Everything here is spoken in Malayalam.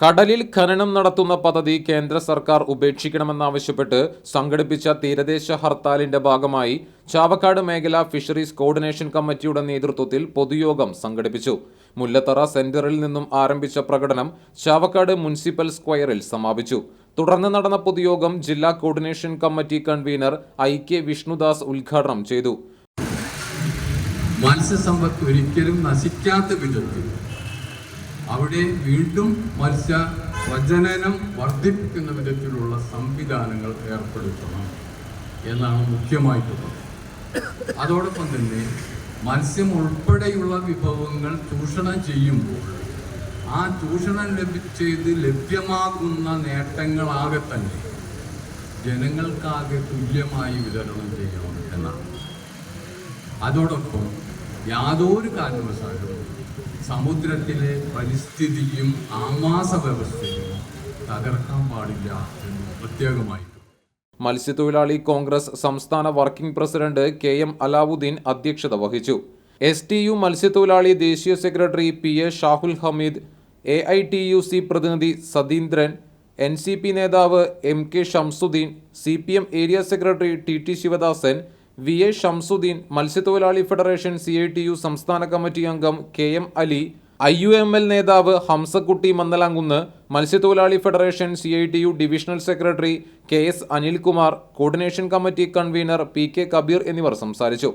കടലിൽ ഖനനം നടത്തുന്ന പദ്ധതി കേന്ദ്ര സർക്കാർ ഉപേക്ഷിക്കണമെന്നാവശ്യപ്പെട്ട് സംഘടിപ്പിച്ച തീരദേശ ഹർത്താലിന്റെ ഭാഗമായി ചാവക്കാട് മേഖല ഫിഷറീസ് കോർഡിനേഷൻ കമ്മിറ്റിയുടെ നേതൃത്വത്തിൽ പൊതുയോഗം സംഘടിപ്പിച്ചു. മുല്ലത്തറ സെന്ററിൽ നിന്നും ആരംഭിച്ച പ്രകടനം ചാവക്കാട് മുനിസിപ്പൽ സ്ക്വയറിൽ സമാപിച്ചു. തുടർന്ന് നടന്ന പൊതുയോഗം ജില്ലാ coordination committee convener IK Vishnudas ഉദ്ഘാടനം ചെയ്തു. മത്സ്യസമ്പത്ത് ഒരിക്കലും നശിക്കാത്ത വിധത്തിൽ അവിടെ വീണ്ടും മത്സ്യ പ്രജനനം വർദ്ധിപ്പിക്കുന്ന വിധത്തിലുള്ള സംവിധാനങ്ങൾ ഏർപ്പെടുത്തണം എന്നാണ് മുഖ്യമായിട്ടുള്ളത്. അതോടൊപ്പം തന്നെ മത്സ്യം ഉൾപ്പെടെയുള്ള വിഭവങ്ങൾ ചൂഷണം ചെയ്യുമ്പോൾ ആ ചൂഷണം ചെയ്ത് ലഭ്യമാകുന്ന നേട്ടങ്ങളാകെ തന്നെ ജനങ്ങൾക്കാകെ തുല്യമായി വിതരണം ചെയ്യണം എന്നാണ്. അതോടൊപ്പം യാതൊരു കാരണവശാലും സമുദ്രത്തിലെ പരിസ്ഥിതിയും ആവാസ വ്യവസ്ഥയും തകർക്കാൻ പാടില്ല എന്ന് പ്രത്യേകമായി. മത്സ്യത്തൊഴിലാളി കോൺഗ്രസ് സംസ്ഥാന വർക്കിംഗ് പ്രസിഡന്റ് KM അലാവുദ്ദീൻ അധ്യക്ഷത വഹിച്ചു. STU മത്സ്യത്തൊഴിലാളി ദേശീയ secretary PA Shahul Hameed, AITUC പ്രതിനിധി സതീന്ദ്രൻ, NCP നേതാവ് MK Shamsuddeen, CPM area secretary TT Sivadasan, VA Shamsuddeen, മത്സ്യത്തൊഴിലാളി ഫെഡറേഷൻ CITU സംസ്ഥാന കമ്മിറ്റി അംഗം KM അലി, IUML നേതാവ് ഹംസക്കുട്ടി മന്നലാങ്കുന്ന്, മത്സ്യത്തൊഴിലാളി federation CITU divisional secretary KS Anilkumar, coordination committee convener PK Kabeer എന്നിവർ സംസാരിച്ചു.